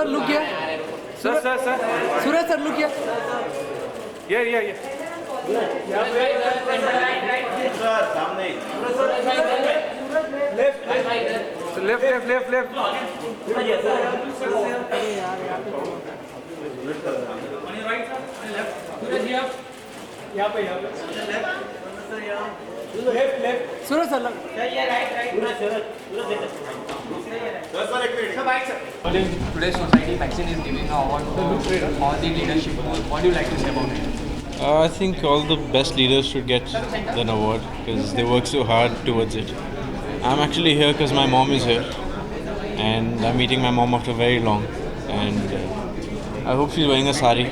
Sir, look here. Sir. Suraj sir, look here. Yeah. Sir, सामने. Left. Suraj sir, look. Today's society vaccine is giving an award to all the leadership. What do you like to say about it? I think all the best leaders should get an award because they work so hard towards it. I'm actually here because my mom is here and I'm meeting my mom after very long, and I hope she's wearing a sari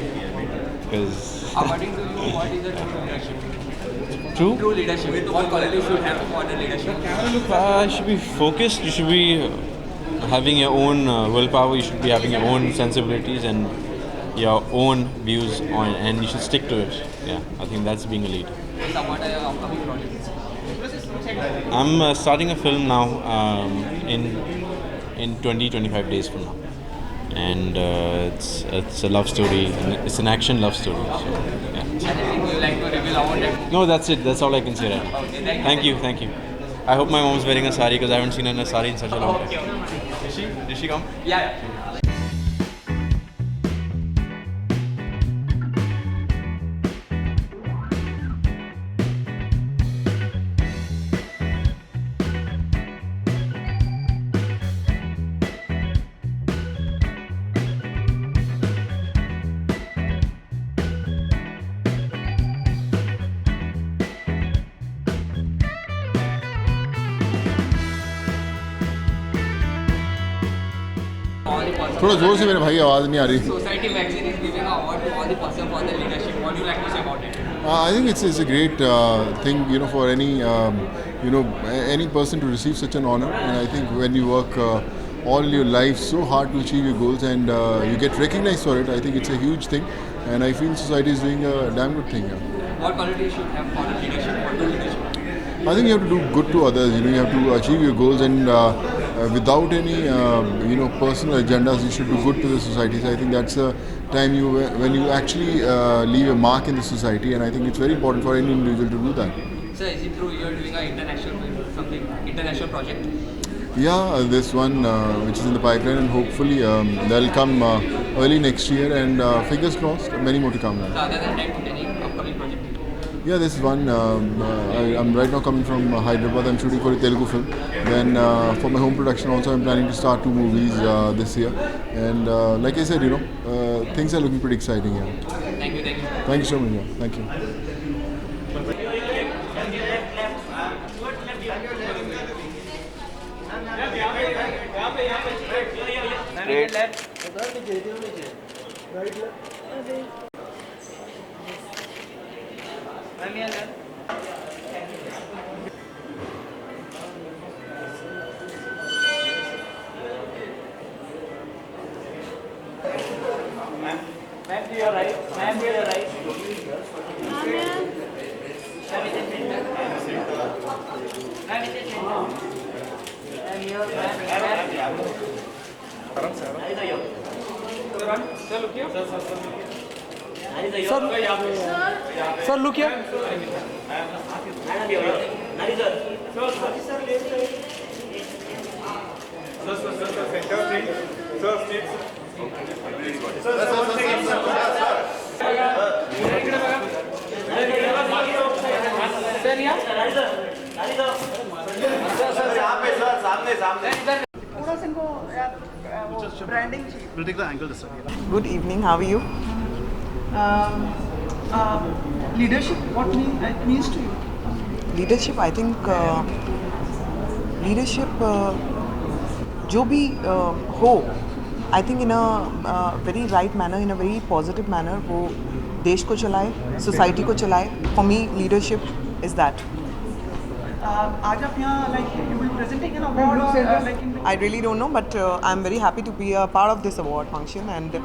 because According to you, what is the true leadership? true. True leadership. What qualities should have for the leadership? You should be focused, you should be having your own willpower, you should be having your own sensibilities and your own views on, and you should stick to it. Yeah, I think that's being a leader. What are your upcoming projects? I'm starting a film now in 20-25 days from now, and it's a love story. It's an action love story. So, yeah. Anything you like to reveal about it? No, that's it. That's all I can say right now. Okay, Thank you. I hope my mom's wearing a sari because I haven't seen her in a sari in such a long time. Did she come? Yeah. थोड़ा जोर से मेरे भाई आवाज़ नहीं आ रही. Society vaccine is giving an award to all the person for the leadership. What do you like to say about it? I think it's a great thing, for any person to receive such an honor. And I think when you work all your life so hard to achieve your goals and you get recognized for it, I think it's a huge thing. And I feel society is doing a damn good thing. Yeah. What qualities should have for the leadership? For the leadership? I think you have to do good to others. You have to achieve your goals and without any personal agendas. You should do good to the society. So I think that's a time when you actually leave a mark in the society, and I think it's very important for any individual to do that. Sir, is it true you're doing an international project? Yeah, this one which is in the pipeline, and hopefully they'll come early next year, and fingers crossed, many more to come. So other than that, any upcoming project? Yeah, this is one. I'm right now coming from Hyderabad. I'm shooting for a Telugu film. Then for my home production also, I'm planning to start 2 movies this year. And like I said, things are looking pretty exciting here. Thank you. Thank you so much. Yeah. Thank you. Ma'am, to your right. Ma'am, to your right. Sir, look here. थोड़ा सा इनको branding चाहिए. We'll take the angle this way. Good evening. How are you? Leadership. What it means to you? Leadership I think leadership जो भी हो I think in a very right manner, in a very positive manner वो देश को चलाए, society को चलाए. For me leadership is that. आज आप यहाँ like you will presenting an award like in I really don't know, but I'm very happy to be a part of this award function, and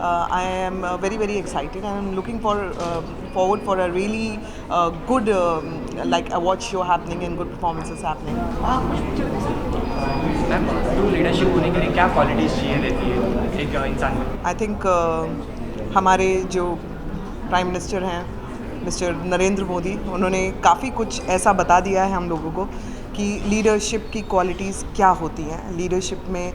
I am very excited, and I'm looking forward for a really good like award show happening and good performances happening. Ma'am true leadership होने के लिए क्या qualities चाहिए रहती है एक इंसान में? I think हमारे जो प्राइम मिनिस्टर हैं मिस्टर नरेंद्र मोदी, उन्होंने काफ़ी कुछ ऐसा बता दिया है हम लोगों को कि लीडरशिप की क्वालिटीज़ क्या होती हैं, लीडरशिप में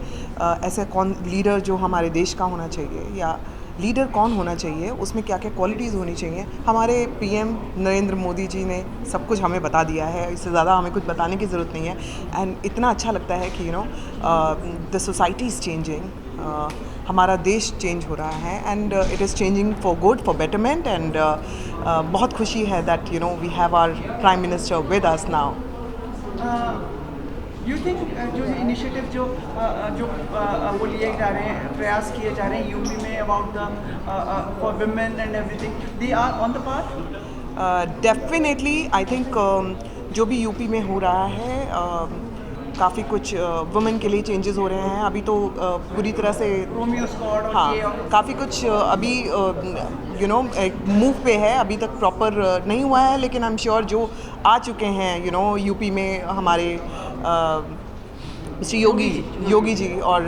ऐसे कौन लीडर जो हमारे देश का होना चाहिए या लीडर कौन होना चाहिए, उसमें क्या क्या क्वालिटीज़ होनी चाहिए। हमारे पीएम नरेंद्र मोदी जी ने सब कुछ हमें बता दिया है, इससे ज़्यादा हमें कुछ बताने की ज़रूरत नहीं है। एंड इतना अच्छा लगता है कि द सोसाइटी इज़ चेंजिंग, हमारा देश चेंज हो रहा है, and it is changing for good, for betterment, and बहुत खुशी है that we have our prime minister with us now. You think जो इनिशिएटिव जो वो लिए जा रहे हैं, प्रयास किए जा रहे हैं यूपी में about the for women and everything, they are on the path? Definitely I think जो भी यूपी में हो रहा है काफ़ी कुछ वुमेन के लिए चेंजेस हो रहे हैं। अभी तो पूरी तरह से रोमियो स्क्वाड और हाँ ये और काफ़ी कुछ अभी एक मूव पे है, अभी तक प्रॉपर नहीं हुआ है, लेकिन आई एम श्योर जो आ चुके हैं यूपी में हमारे श्री योगी जी, और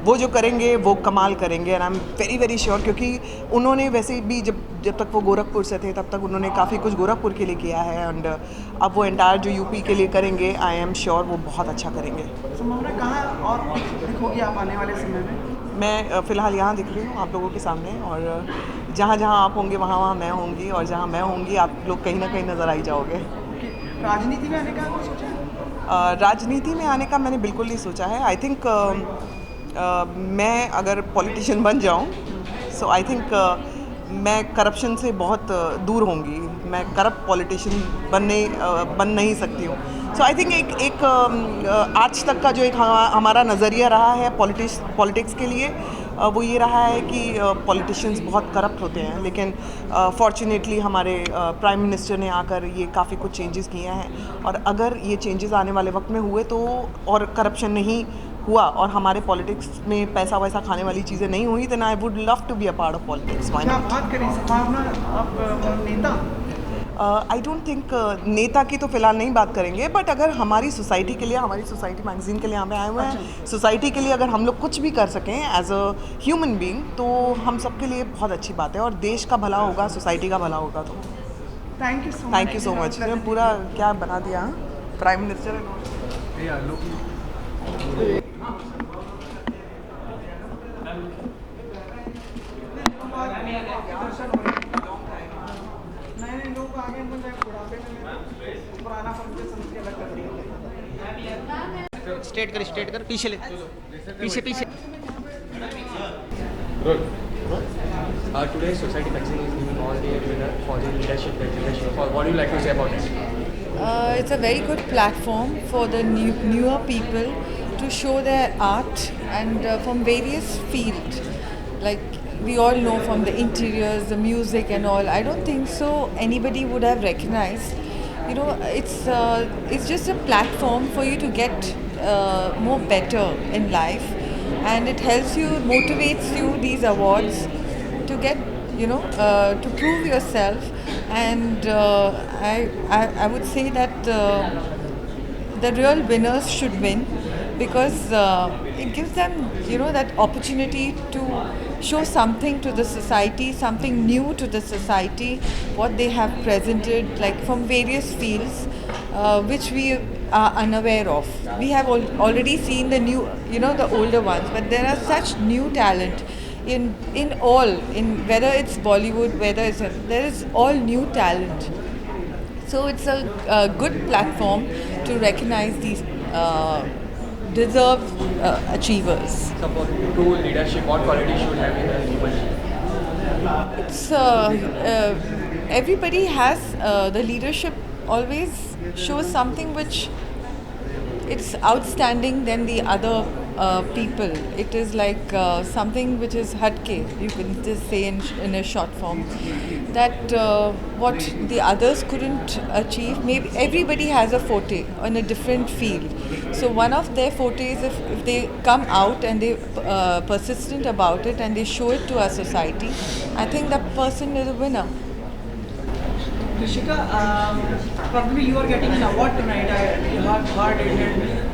वो जो करेंगे वो कमाल करेंगे, and I am very sure, क्योंकि उन्होंने वैसे भी जब तक वो गोरखपुर से थे तब तक उन्होंने काफ़ी कुछ गोरखपुर के लिए किया है, एंड अब वो एंटायर जो यूपी के लिए करेंगे, आई एम श्योर वो बहुत अच्छा करेंगे। संभावना कहाँ और दिखोगी आप आने वाले समय में? मैं फ़िलहाल यहाँ दिख रही हूँ आप लोगों के सामने, और जहाँ जहाँ आप होंगे वहाँ वहाँ मैं होंगी, और जहाँ मैं होंगी आप लोग कहीं ना कहीं नज़र आई जाओगे। राजनीति में आने का कुछ सोचा है? राजनीति में आने का मैंने बिल्कुल नहीं सोचा है। आई थिंक मैं अगर पॉलिटिशियन बन जाऊँ, सो आई थिंक मैं करप्शन से बहुत दूर होंगी, मैं करप्ट पॉलिटिशियन बन नहीं सकती हूँ। सो आई थिंक एक आज तक का जो एक हमारा नज़रिया रहा है पॉलिटिक्स के लिए, वो ये रहा है कि पॉलिटिशियंस बहुत करप्ट होते हैं, लेकिन फॉर्चुनेटली हमारे प्राइम मिनिस्टर ने आकर ये काफ़ी कुछ चेंजेस किए हैं, और अगर ये चेंजेस आने वाले वक्त में हुए तो, और करप्शन नहीं हुआ और हमारे पॉलिटिक्स में पैसा वैसा खाने वाली चीज़ें नहीं हुई, then I would love to be a part of politics. Why क्या नॉट? बात करें संभावना आप नेता? आई डोंट थिंक नेता की तो फिलहाल नहीं बात करेंगे, बट अगर हमारी सोसाइटी के लिए, हमारी सोसाइटी मैगजीन के लिए यहाँ पे आए हुए हैं, सोसाइटी के लिए अगर हम लोग कुछ भी कर सकें एज अ ह्यूमन बीइंग, तो हम सबके लिए बहुत अच्छी बात है, और देश का भला होगा, सोसाइटी का भला होगा। तो thank you so much. Thank you so much. पूरा क्या बना दिया प्राइम मिनिस्टर। नए लोग आगे बुढ़ापे में पुराना फंक्शन समझ के अलग कर दिया। स्ट्रेट कर पीछे ले, पीछे Today Society Magazine is giving all the winner for the leadership. What do you like to say about it? It's a very good platform for the newer people to show their art, and from various fields. Like we all know from the interiors, the music and all. I don't think so anybody would have recognized. It's just a platform for you to get more better in life, and it helps you, motivates you, these awards, to get to prove yourself. And I would say that the real winners should win, because it gives them that opportunity to show something to the society, something new to the society, what they have presented, like from various fields which we are unaware of. We have already seen the new, the older ones, but there are such new talent in whether it's Bollywood, there is all new talent. So it's a good platform to recognize these deserved achievers. So for true leadership, what qualities should have in a leadership? It's everybody has the leadership always shows something which it's outstanding than the other people. It is like something which is hatke, you can just say in a short form, that what the others couldn't achieve. Maybe everybody has a forte in a different field. So one of their fortes, if they come out and they persistent about it and they show it to our society, I think that person is a winner. Rishika, probably you are getting an award tonight. You have heard it,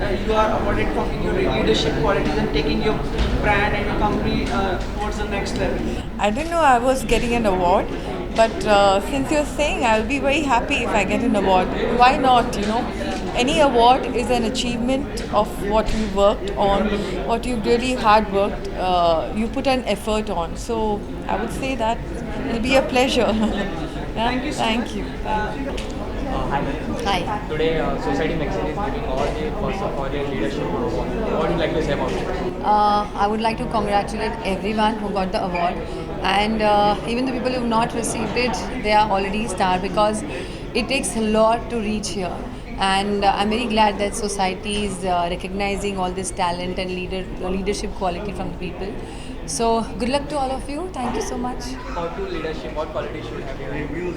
and you are awarded for your leadership qualities and taking your brand and your company towards the next level. I didn't know I was getting an award, but since you're saying, I'll be very happy if I get an award. Why not, you know? Any award is an achievement of what you worked on, what you really hard worked, you put an effort on. So I would say that it'll be a pleasure. Yeah? Thank you. Hi. Today, Society Magazine is giving all the person for their leadership award. What would you like to say about it? I would like to congratulate everyone who got the award, and even the people who have not received it, they are already star, because it takes a lot to reach here. And I'm very glad that society is recognizing all this talent and leadership quality from the people. So good luck to all of you. Thank you so much. How to leadership? What qualities should have you?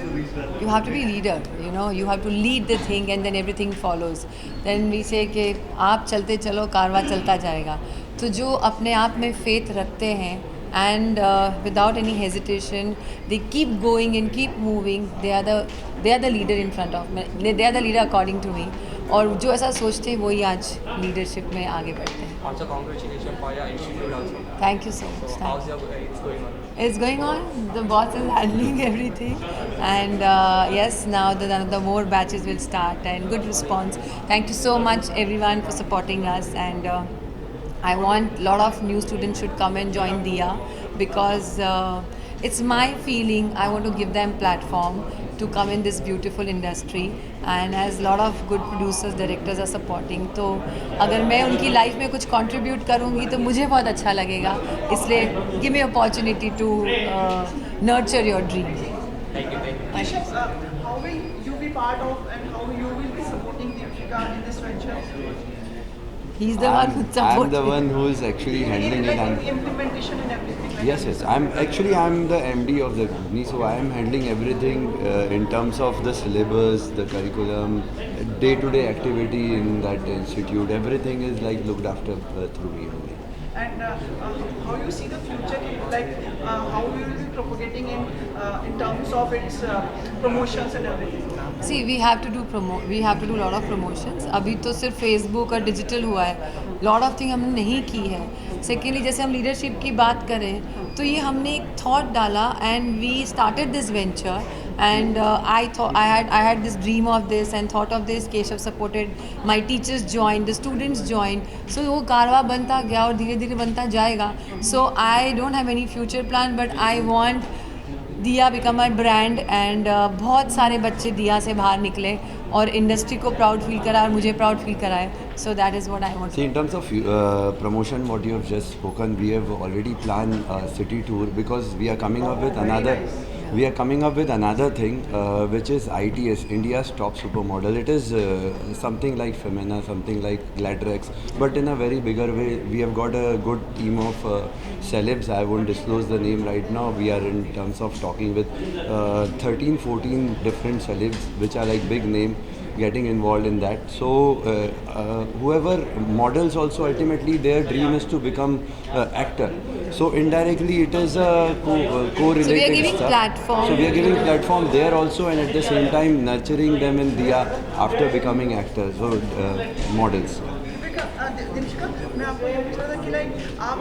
You have to be leader. You know, you have to lead the thing, and then everything follows. Then we say कि आप चलते चलो कारवा चलता जाएगा. तो जो अपने आप में faith रखते हैं, and without any hesitation, they keep going and keep moving. They are the leader in front of me. They are the leader according to me. और जो ऐसा सोचते हैं वही आज लीडरशिप में आगे बढ़ते हैं. Also, congratulations for your institute also. Thank you so much. So how's your it's going on? It's going on. The boss is handling everything, and yes, now the more batches will start, and good response. Thank you so much everyone for supporting us, and I want a lot of new students should come and join DIA, because it's my feeling I want to give them platform to come in this beautiful industry, and as a lot of good producers, directors are supporting, तो अगर मैं उनकी life में कुछ contribute करूँगी तो मुझे बहुत अच्छा लगेगा. इसलिए give me opportunity to nurture your dream. Thank you. Thank you. How will you be part of, and how you will be supporting Deepshika in this venture? He's the one who supports I'm the one who is actually handling it. Like implementation and everything. Like Yes. I'm the MD of the company, so I am handling everything in terms of the syllabus, the curriculum, day-to-day activity in that institute. Everything is like looked after through me only. And how you see the future, like how we will be propagating in terms of its promotions and everything. See, we have to do lot of promotions. अभी तो सिर्फ Facebook और digital हुआ है. Lot of thing हमने नहीं की है. Secondly, जैसे हम leadership की बात करें, तो ये हमने एक thought डाला, and we started this venture. And I had this dream of this and thought of this. Keshav supported, my teachers joined, the students joined. So वो कारवा बनता गया और धीरे धीरे बनता जाएगा. So I don't have any future plan, but I want दिया become my brand, and बहुत सारे बच्चे दिया से बाहर निकले और इंडस्ट्री को प्राउड फील करा और मुझे प्राउड फील कराए. So that is what I want. See, in terms of promotion, what you have just spoken, we have already planned a city tour, because we are coming up with another thing, which is ITS, India's top supermodel. It is something like Femina, something like Gladrex, but in a very bigger way. We have got a good team of celebs. I won't disclose the name right now. We are in terms of talking with 13-14 different celebs, which are like big name, getting involved in that. So whoever models also, ultimately their dream is to become actor. So indirectly it is a correlated So we are giving stuff. platform. So we are giving platform there also, and at the same time nurturing them in Diya after becoming actors or models. Deepshikha, मैं आपको ये पूछ रहा था कि like आप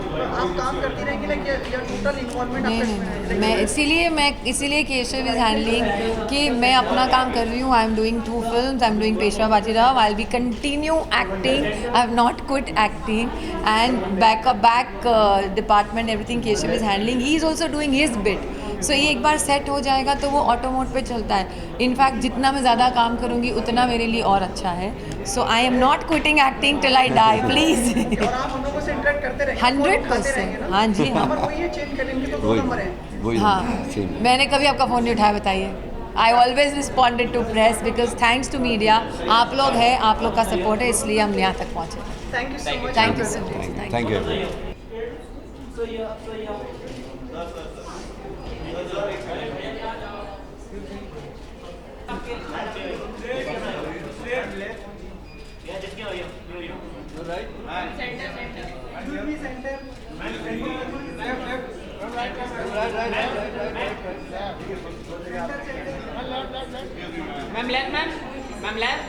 काम करती रहेंगी, लाइक या टोटल इन्वॉल्वमेंट नहीं, मैं इसीलिए केशव इज हैंडलिंग कि मैं अपना काम कर रही हूँ. I am doing 2 films. I am doing Peshwa Bajirao. I will be continue acting. I have not quit acting, and back department everything Keshav is handling. He is also doing his bit. So ये एक बार set हो जाएगा तो वो auto mode पे चलता है. In fact जितना मैं ज़्यादा काम करूँगी उतना मेरे लिए और अच्छा है. So I am not quitting acting till I die, please. और आप हम लोगों से इंटरेक्ट करते रहेंगे. 100%. हाँ जी, हाँ. नंबर वही है, चेंज करेंगे तो 2 नंबर है. वही हाँ, same. मैंने कभी आपका फ़ोन नहीं उठाया, बताइए. I always responded to press because thanks to media, आप लोग हैं, आप लोग का support है, इसलिए हम यहाँ तक पहुँचे. Thank you so much. Thank you so much. Thank you. Ma'am left, ma'am. Ma'am left.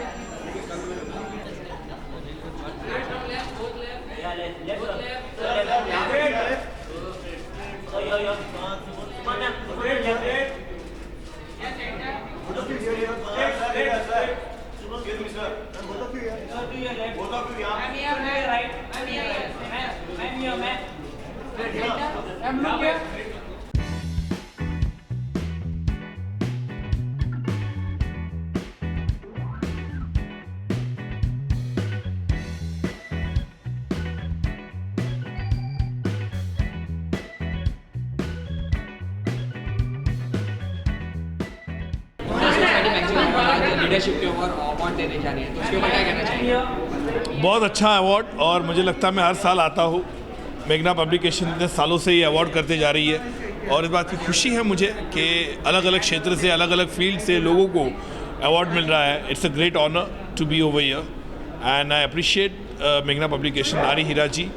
Leadership के ऊपर अवार्ड देने जा रही है, तो उसके ऊपर क्या कहना चाहिए? बहुत अच्छा अवार्ड, और मुझे लगता है मैं हर साल आता हूँ. मेघना पब्लिकेशन इतने सालों से ये अवार्ड करते जा रही है, और इस बात की खुशी है मुझे कि अलग अलग क्षेत्र से, अलग अलग फील्ड से लोगों को अवार्ड मिल रहा है. It's a great honour to be over here, and I appreciate Magna publication, Nari Hira ji,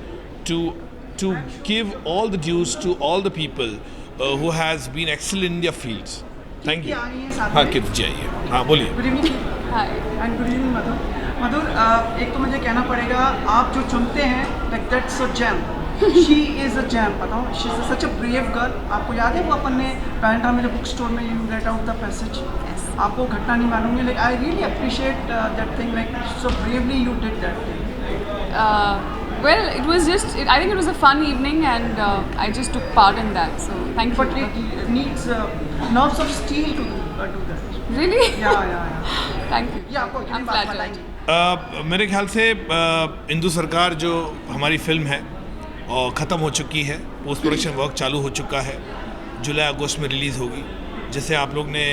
to give all the dues to all the people who has been excellent in their fields. Thank you. हाँ कित जाइए. हाँ बोलिए. Good evening. Hi. And good evening मधुर. मधुर, एक तो मुझे कहना पड़ेगा, आप जो चुनते हैं, like that's a gem. She is a gem. बताओ, she is such a brave girl. आपको याद है वो अपन ने पैंटा में जो बुक स्टोर में you read out the passage. आपको घटना नहीं मालूम है, like I really appreciate that thing, like so bravely you did that thing. Well, it was just, I think it was a fun evening, and I just took part in that, so thank you. But it needs nerves of steel to do that. Really? Yeah. Thank you. Yeah, I'm flattered. मेरे ख्याल से इंदु सरकार जो हमारी film है और ख़त्म हो चुकी है, पोस्ट प्रोडक्शन वर्क चालू हो चुका है, जुलाई अगस्त में रिलीज़ होगी. जैसे आप लोग ने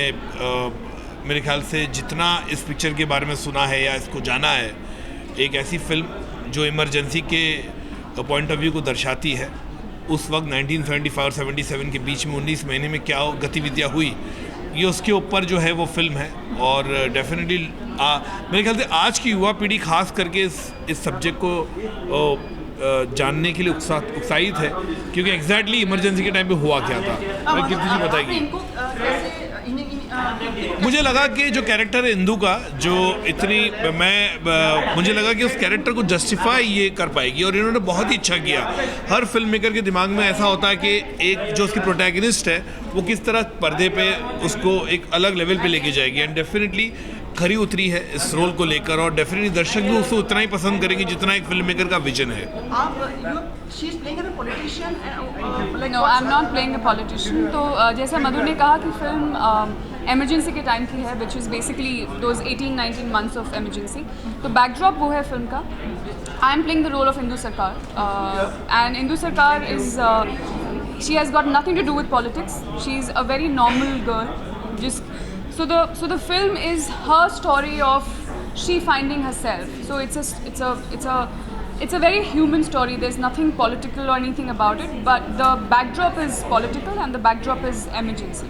मेरे ख्याल से जितना इस पिक्चर के बारे में सुना है या इसको जाना है, एक ऐसी फिल्म जो इमरजेंसी के पॉइंट ऑफ व्यू को दर्शाती है. उस वक्त 1975 और 77 के बीच में 19 महीने में क्या गतिविधियाँ हुई, ये उसके ऊपर जो है वो फिल्म है. और डेफिनेटली मेरे ख्याल से आज की युवा पीढ़ी खास करके इस सब्जेक्ट को जानने के लिए उत्साहित है, क्योंकि एग्जैक्टली इमरजेंसी के टाइम पे हुआ क्या था. कीर्ति जी बताएगी. मुझे लगा कि जो कैरेक्टर है इंदु का, जो मुझे लगा कि उस कैरेक्टर को जस्टिफाई ये कर पाएगी, और इन्होंने बहुत ही अच्छा किया. हर फिल्म मेकर के दिमाग में ऐसा होता है कि एक जो उसकी प्रोटैगनिस्ट है वो किस तरह पर्दे पे उसको एक अलग लेवल पे लेके जाएगी, एंड डेफिनेटली खरी उतरी है इस रोल को लेकर, और डेफिनेटली दर्शक भी उसको उतना ही पसंद करेंगे जितना एक फिल्म मेकर का विजन है. No, I'm not playing a politician. तो जैसा मधुर ने कहा कि फिल्म एमरजेंसी के टाइम की है, which is basically those 18-19 months of emergency. तो बैकड्रॉप वो है फिल्म का. I am playing the role of Indu Sarkar, and Indu Sarkar is she has got nothing to do with politics. She's a very normal girl. So the film is her story of she finding herself. So it's a very human story. There's nothing political or anything about it, but the backdrop is political and the backdrop is emergency.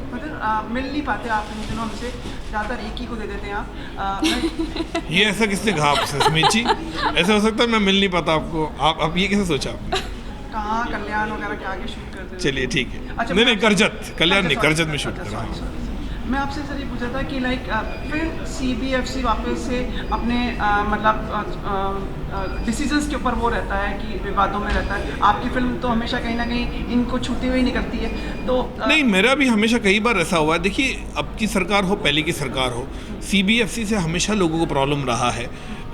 मिल नहीं पाते आप इन दिनों में से, ज़्यादातर एक ही को दे देते हैं आप. ये ऐसा किसने कहा आपसे स्मित जी? ऐसा हो सकता है मैं मिल नहीं पाता आपको? आप ये कैसे सोचा आपने? कहाँ कल्याण वगैरह के आगे शूट करते? चलिए ठीक है. अच्छा, नहीं करजत, कल्याण नहीं, करजत में शूट कर रहा हूँ. मैं आपसे सर ये पूछा था कि लाइक फिर CBFC वापस से अपने मतलब डिसीजंस के ऊपर वो रहता है कि विवादों में रहता है. आपकी फिल्म तो हमेशा कहीं ना कहीं इनको छूती हुई नहीं करती है. तो नहीं, मेरा भी हमेशा कई बार ऐसा हुआ है. देखिए, अब की सरकार हो, पहले की सरकार हो, CBFC से हमेशा लोगों को प्रॉब्लम रहा है.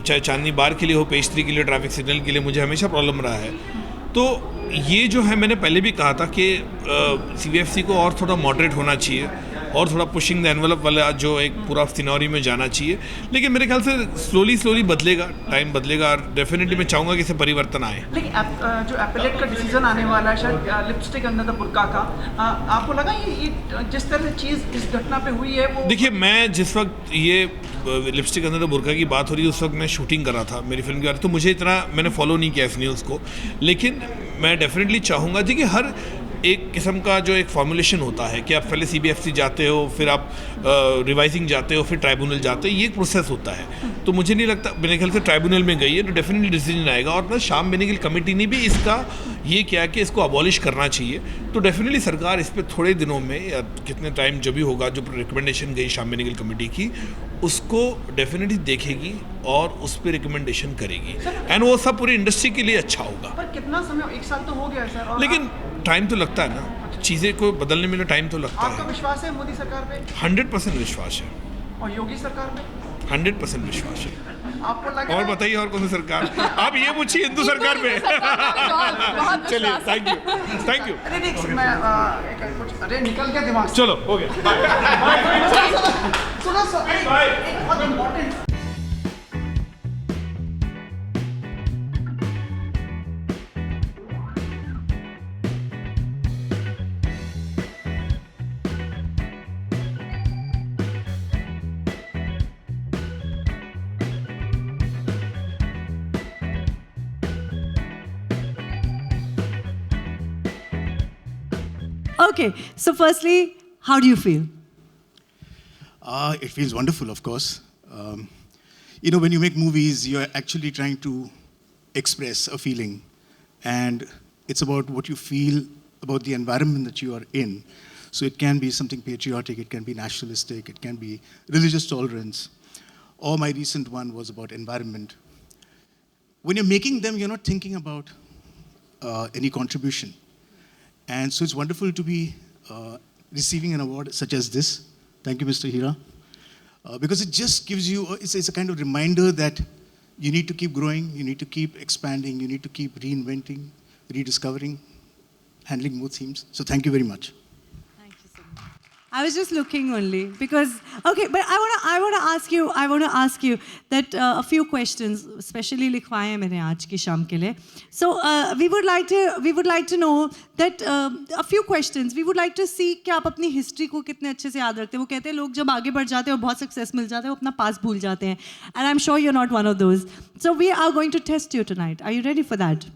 चाहे चांदनी बार के लिए हो, पेज 3 के लिए, ट्रैफिक सिग्नल के लिए, मुझे हमेशा प्रॉब्लम रहा है. तो ये जो है, मैंने पहले भी कहा था कि CBFC को और थोड़ा मॉडरेट होना चाहिए. और थोड़ा पुशिंग द एनवेलप वाला जो एक पूरा सिनेरियो में जाना चाहिए, लेकिन मेरे ख्याल से स्लोली बदलेगा, टाइम बदलेगा और डेफिनेटली मैं चाहूँगा कि इससे परिवर्तन आए। लेकिन जो एपेलेट का डिसीजन आने वाला है शायद लिपस्टिक अंडर द बुर्का का, आपको लगा ये जिस तरह से चीज़ इस घटना पे हुई है वो? देखिए, मैं जिस वक्त ये लिपस्टिक अंदर द बुर्का की बात हो रही है उस वक्त मैं शूटिंग कर रहा था मेरी फिल्म के बारे, तो मुझे इतना मैंने फॉलो नहीं किया इस न्यूज़ को, लेकिन मैं डेफिनेटली चाहूँगा जी कि हर एक किस्म का जो एक फॉर्मुलेशन होता है कि आप पहले CBFC जाते हो, फिर आप रिवाइजिंग जाते हो, फिर ट्राइब्यूनल जाते हो, ये एक प्रोसेस होता है। तो मुझे नहीं लगता, मेरे ख्याल से ट्राइब्यूनल में गई है तो डेफिनेटली डिसीजन आएगा। और प्लस शाम बेनेगल कमेटी ने भी इसका ये किया कि इसको अबॉलिश करना चाहिए, तो डेफिनेटली सरकार इस पर थोड़े दिनों में या कितने टाइम जो भी होगा, जो रिकमेंडेशन गई शाम बेनेगल कमेटी की, उसको डेफिनेटली देखेगी और उस पर रिकमेंडेशन करेगी, एंड वो सब पूरी इंडस्ट्री के लिए अच्छा होगा। पर कितना समय, 1 साल तो हो गया सर, और लेकिन टाइम तो लगता है ना, चीज़ें को बदलने में टाइम तो लगता आपका है। विश्वास है मोदी सरकार पे? 100% विश्वास है। और योगी सरकार पे? 100% विश्वास है। आपको लग और बताइए और कौन सी सरकार? आप ये पूछिए हिंदू सरकार पे। चलिए, थैंक यू। अरे नहीं, मैं कुछ अरे निकल गया दिमाग से। चलो, हो गया। सुनो सर, एक बहुत important. Okay, so firstly, how do you feel? It feels wonderful, of course. When you make movies, you're actually trying to express a feeling. And it's about what you feel about the environment that you are in. So it can be something patriotic, it can be nationalistic, it can be religious tolerance. Or my recent one was about environment. When you're making them, you're not thinking about any contribution. And so it's wonderful to be receiving an award such as this. Thank you, Mr. Hira. Because it just gives you, it's a kind of reminder that you need to keep growing, you need to keep expanding, you need to keep reinventing, rediscovering, handling more themes. So thank you very much. I was just looking only because, okay, but I want to ask you that a few questions, especially लिखवाए हैं मैंने आज की शाम के लिए. So we would like to know that a few questions. We would like to see कि आप अपनी history को कितने अच्छे से याद रखते हैं. वो कहते हैं लोग जब आगे बढ़ जाते हैं और बहुत success मिल जाता है वो अपना past भूल जाते हैं. And I'm sure you're not one of those. So we are going to test you tonight. Are you ready for that?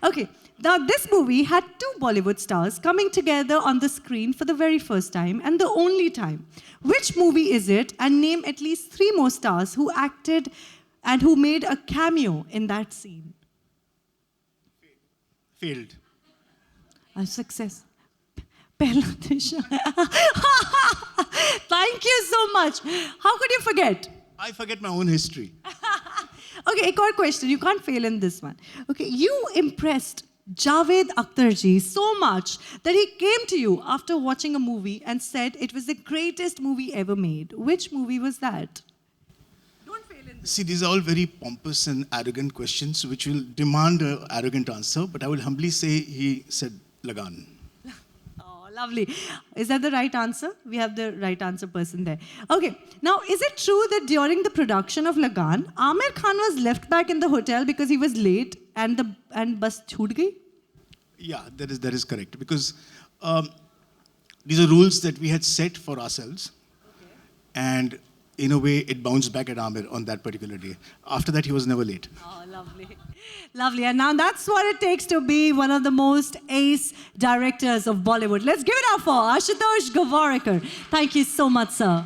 Okay. Now, this movie had 2 Bollywood stars coming together on the screen for the very first time and the only time. Which movie is it? And name at least 3 more stars who acted and who made a cameo in that scene. Failed. A success. Pehla Disha. Thank you so much. How could you forget? I forget my own history. Okay, एक और question. You can't fail in this one. Okay, you impressed Javed Akhtar ji so much that he came to you after watching a movie and said it was the greatest movie ever made. Which movie was that? See, these are all very pompous and arrogant questions which will demand an arrogant answer, but I will humbly say he said Lagan. Oh, lovely. Is that the right answer? We have the right answer person there. Okay, now is it true that during the production of Lagan, Aamir Khan was left back in the hotel because he was late and bus chhoot gayi? Yeah, that is correct, because these are rules that we had set for ourselves, and in a way it bounced back at Aamir on that particular day. After that, he was never late. Oh, lovely. Lovely. And now that's what it takes to be one of the most ace directors of Bollywood. Let's give it up for Ashutosh Govarkar. Thank you so much, sir.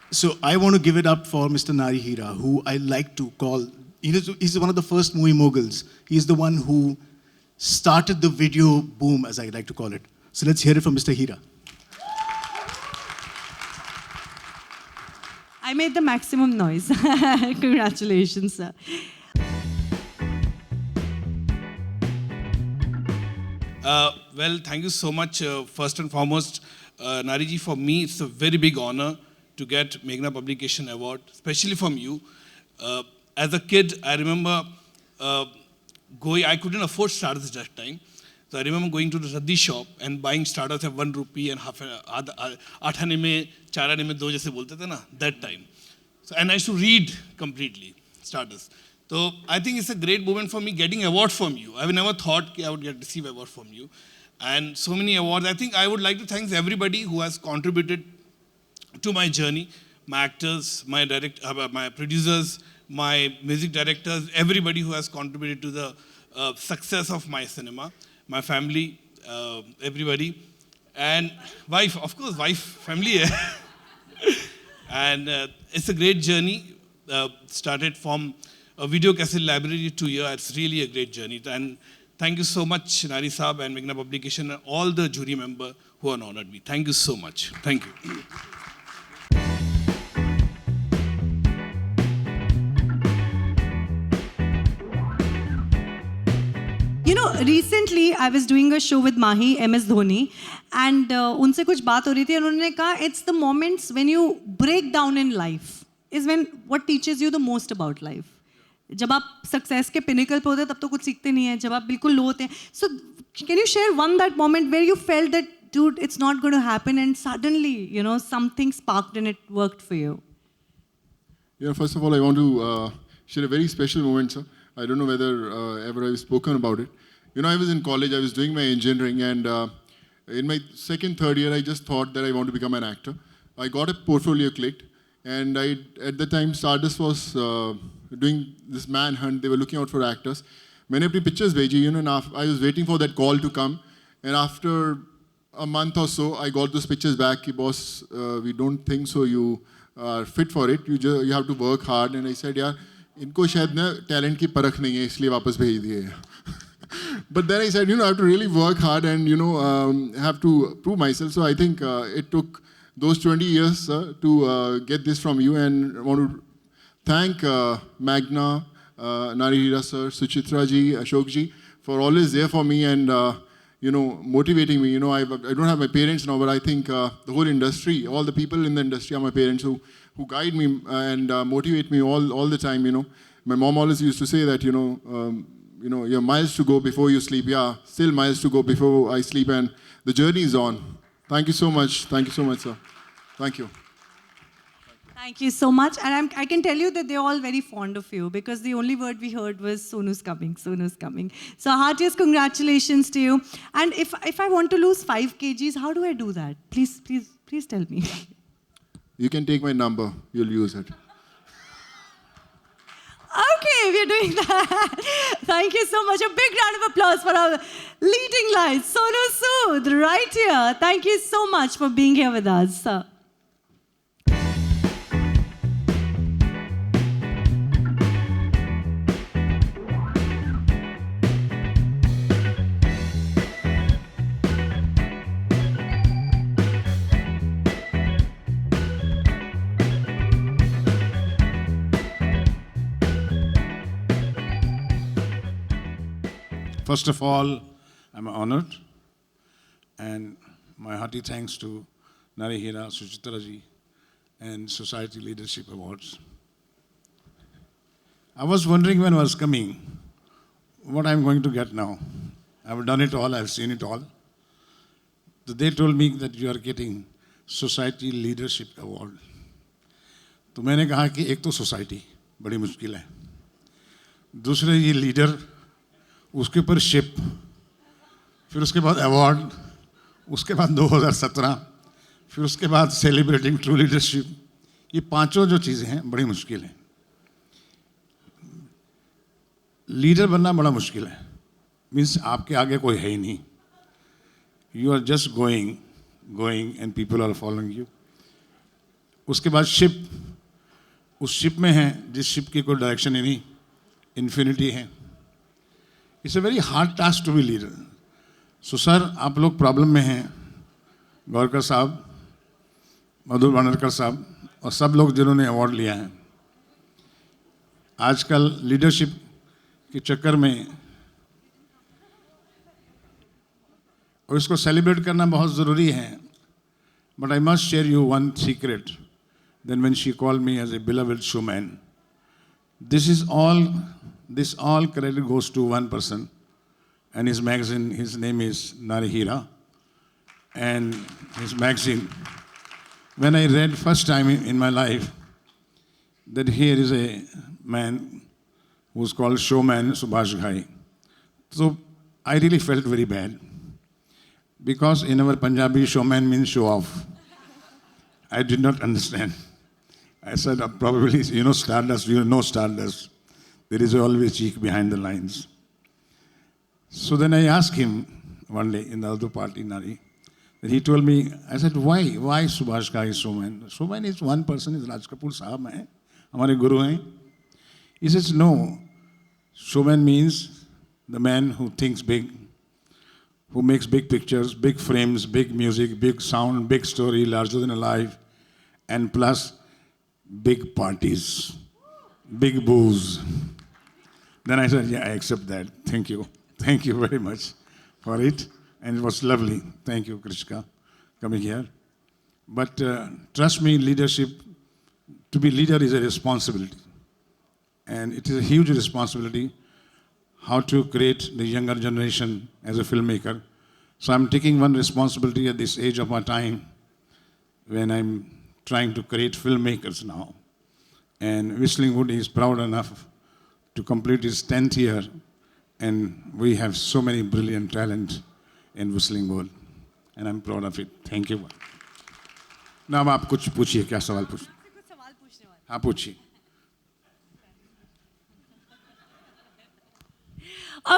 So I want to give it up for Mr. Nari Hira, who I like to call, he's one of the first movie moguls. He's the one who started the video boom, as I like to call it. So let's hear it from Mr. Hira. I made the maximum noise. Congratulations, sir. Well, thank you so much. First and foremost, Nariji, for me, it's a very big honor to get Meghna Publication Award, especially from you. As a kid, I remember I couldn't afford stars at that time. So I remember going to the Radhi shop and buying starters at 1 rupee and half आठ आने में 4 आने में 2 जैसे बोलते थे ना, that time. So and I used to read completely starters. So I think it's a great moment for me getting award from you. I've never thought I would receive award from you, and so many awards. I think I would like to thank everybody who has contributed to my journey, my actors, my producers, my music directors, everybody who has contributed to the success of my cinema, my family, everybody, and wife, of course, family. And it's a great journey. Started from a video cassette library to here. It's really a great journey. And thank you so much, Nari Saab and Meghna Publication and all the jury members who have honored me. Thank you so much. Thank you. You know, recently I was doing a show with Mahi, MS Dhoni, and उनसे कुछ बात हो रही थी, उन्होंने कहा it's the moments when you break down in life is when what teaches you the most about life. जब आप सक्सेस के पिनिकल पे होते हैं तब तो कुछ सीखते नहीं हैं, जब आप बिल्कुल लो होते हैं. So can you share that moment where you felt that, dude, it's not going to happen, and suddenly, you know, something sparked and it worked for you? Yeah, first of all, I want to share a very special moment, sir. I don't know whether ever I've spoken about it. You know, I was in college, I was doing my engineering, and in my second, third year, I just thought that I want to become an actor. I got a portfolio clicked, and at the time, Stardust was doing this manhunt. They were looking out for actors. मैंने अपनी pictures भेजी, you know, and I was waiting for that call to come, and after a month or so, I got those pictures back. Ki, boss, we don't think so. You are fit for it. You have to work hard. And I said, यार, इनको शायद ना talent की परख नहीं है, इसलिए वापस भेज दिए. But then I said, you know, I have to really work hard and, you know, have to prove myself. So I think it took those 20 years to get this from you, and I want to thank Meghna, Nari Hira sir, Suchitra ji, Ashok ji for always there for me and, you know, motivating me. You know, I don't have my parents now, but I think the whole industry, all the people in the industry are my parents who guide me and motivate me all the time, you know. My mom always used to say that, you know, you have miles to go before you sleep. Yeah, still miles to go before I sleep, and the journey is on. Thank you so much. Thank you so much, sir. Thank you. Thank you so much. And I can tell you that they're all very fond of you, because the only word we heard was Sonu's coming, Sonu's coming. So heartiest congratulations to you. And if I want to lose 5 kgs, how do I do that? Please tell me. You can take my number. You'll use it. Okay, we're doing that. Thank you so much. A big round of applause for our leading lights, Sonu Sood, right here. Thank you so much for being here with us, sir. First of all, I'm honored, and my hearty thanks to Nari Hira, Suchitra ji, and Society Leadership Awards. I was wondering when I was coming, what I'm going to get now. I've done it all, I've seen it all. They told me that you are getting Society Leadership Award. तो मैंने कहा कि एक तो society बड़ी मुश्किल है, दूसरे ये लीडर, उसके ऊपर शिप, फिर उसके बाद अवार्ड, उसके बाद 2017, फिर उसके बाद सेलिब्रेटिंग ट्रू लीडरशिप. ये पांचों जो चीज़ें हैं बड़ी मुश्किल हैं. लीडर बनना बड़ा मुश्किल है. मीन्स आपके आगे कोई है ही नहीं. You are just going and people are following you. उसके बाद शिप, उस शिप में है जिस शिप की कोई डायरेक्शन ही नहीं, इन्फिनिटी है. It's a very hard task to be leader. So sir, आप लोग प्रॉब्लम में हैं, गौरकर साहब, मधुर भांडरकर साहब और सब लोग जिन्होंने अवार्ड लिया है. आजकल लीडरशिप के चक्कर में और इसको सेलिब्रेट करना बहुत ज़रूरी है. But I must share you one secret. Then when she called me as a beloved showman, this all credit goes to one person, and his magazine, his name is Narihira. And his magazine, when I read first time in my life that here is a man who's called Showman Subhash Ghai. So I really felt very bad because in our Punjabi, showman means show off. I did not understand. I said, probably, stardust, stardust. There is always cheek behind the lines. So then I asked him one day in the other party, Nari, that he told me, I said, why Subhash Ghai is showman? Showman is one person, is Raj Kapoor Sahab hai, hamare guru hai. He says, no, showman means the man who thinks big, who makes big pictures, big frames, big music, big sound, big story, larger than life, and plus big parties, big booze. Then I said, yeah, I accept that. Thank you. Thank you very much for it. And it was lovely. Thank you, Krishka, coming here. But trust me, leadership, to be leader is a responsibility. And it is a huge responsibility how to create the younger generation as a filmmaker. So I'm taking one responsibility at this age of my time when I'm trying to create filmmakers now. And Whistling Wood is proud enough to complete its 10th year. And we have so many brilliant talent in Whistling Wood. And I'm proud of it. Thank you. Now अब आप कुछ पूछिए, क्या सवाल पूछ? हाँ पूछिए.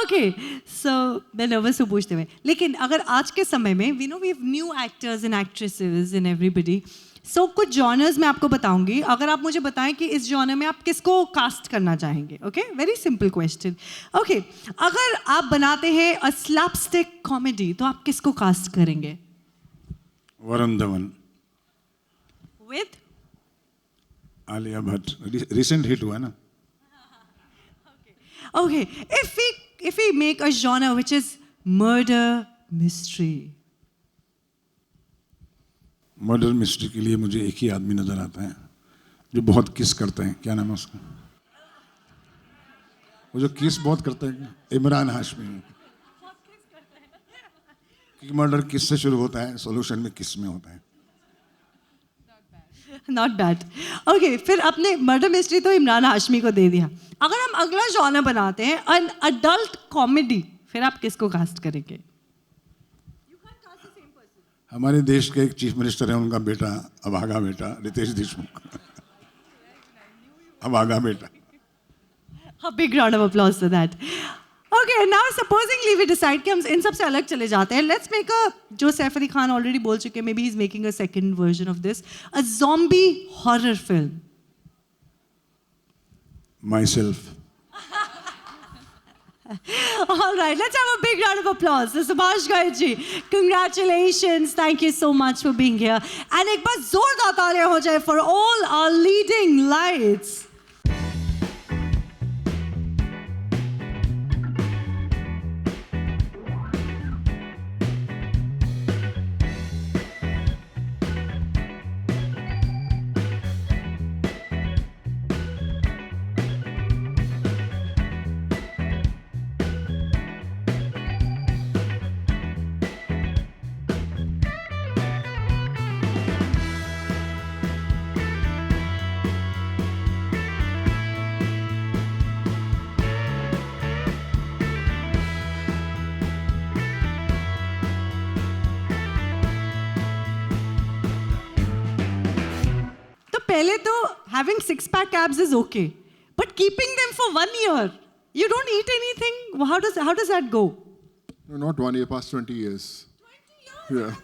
Okay, so मैं nervous हूँ पूछते हुए. लेकिन अगर आज के समय में we know we have new actors and actresses and everybody. So कुछ genres मैं आपको बताऊंगी. अगर आप मुझे बताएं कि इस genre में आप किसको cast करना चाहेंगे. Okay, very simple question. Okay, अगर आप बनाते हैं a slapstick comedy, तो आप किसको cast करेंगे? Varun Dhawan. With? Alia Bhatt. Recent hit हुआ ना? Okay, if we make a genre which is murder mystery. Murder mystery के लिए मुझे एक ही आदमी नजर आता है जो बहुत किस करते हैं. क्या नाम है उसका? वो जो किस बहुत करते हैं, इमरान हाशमी. कि मर्डर किस से शुरू होता है, सॉल्यूशन में किस में होता है. Not bad. Okay, फिर अपने मर्डर मिस्ट्री तो इमरान हाशमी को दे दिया. अगर हम अगला जॉनर बनाते हैं an adult comedy, फिर आप किसको कास्ट करेंगे? हमारे देश के एक चीफ मिनिस्टर है, उनका बेटा, अभागा बेटा, रितेश देशमुख. अभागा बेटा. A big round of applause for that. Okay, now supposingly we decide कि हम इन सब से अलग चले जाते हैं. Let's make a, जो सैफ अली खान already बोल चुके हैं, maybe he's making a second version of this, a zombie horror film. Myself. All right, let's have a big round of applause. So Subhash Ghai ji, congratulations. Thank you so much for being here. And एक बार जोरदार तालियां हो जाए for all our leading lights. पहले तो having six-pack abs is okay, but keeping them for 1 year, you don't eat anything. How does that go? No, not 1 year, past 20 years. 20 years? Yeah.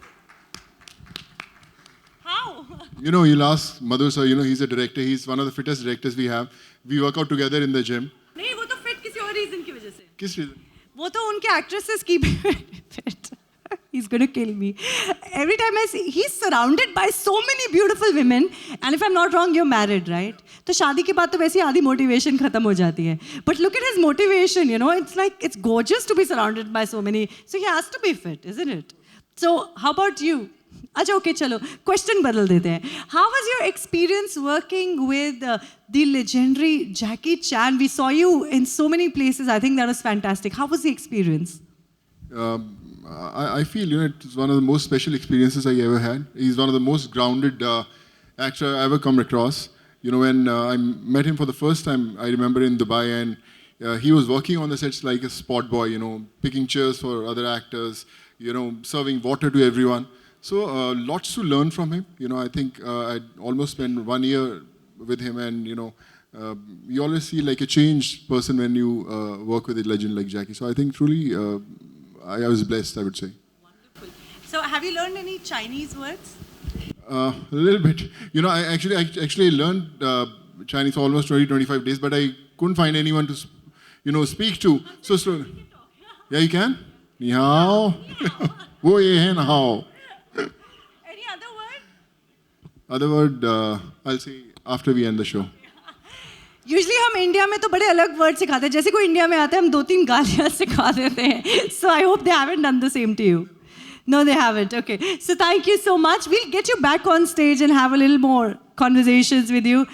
How? You'll ask Madhur sir, he's a director, he's one of the fittest directors we have. We work out together in the gym. नहीं, वो तो fit किसी और reason की वजह से. किस reason? वो तो उनके actresses की fit. He's going to kill me. Every time I see, he's surrounded by so many beautiful women. And if I'm not wrong, you're married, right? तो शादी के बाद तो वैसे ही आधी motivation खत्म हो जाती है. But look at his motivation, it's like, it's gorgeous to be surrounded by so many. So he has to be fit, isn't it? So how about you? अच्छा, okay, चलो. Question बदल देते हैं. How was your experience working with the legendary Jackie Chan? We saw you in so many places. I think that was fantastic. How was the experience? I feel, you know, it's one of the most special experiences I ever had. He's one of the most grounded actor I ever come across. You know, when I met him for the first time, I remember in Dubai, and he was working on the sets like a spot boy, you know, picking chairs for other actors, you know, serving water to everyone. So lots to learn from him. You know, I think I almost spent 1 year with him, and you know, you always see like a changed person when you work with a legend like Jackie. So I think truly, I was blessed, I would say. Wonderful. So have you learned any Chinese words? A little bit. You know, I actually learned Chinese for almost 20-25 days, but I couldn't find anyone to, you know, speak to. So slowly. Yeah, you can? Ni hao. Wo ye hai na hao. Any other word? Other word, I'll say after we end the show. Usually हम India में तो बड़े अलग word सिखाते हैं, जैसे कोई India में आता है हम 2-3 गालियाँ सिखा देते हैं. So I hope they haven't done the same to you. No, they haven't. Okay. So thank you so much. We'll get you back on stage and have a little more conversations with you.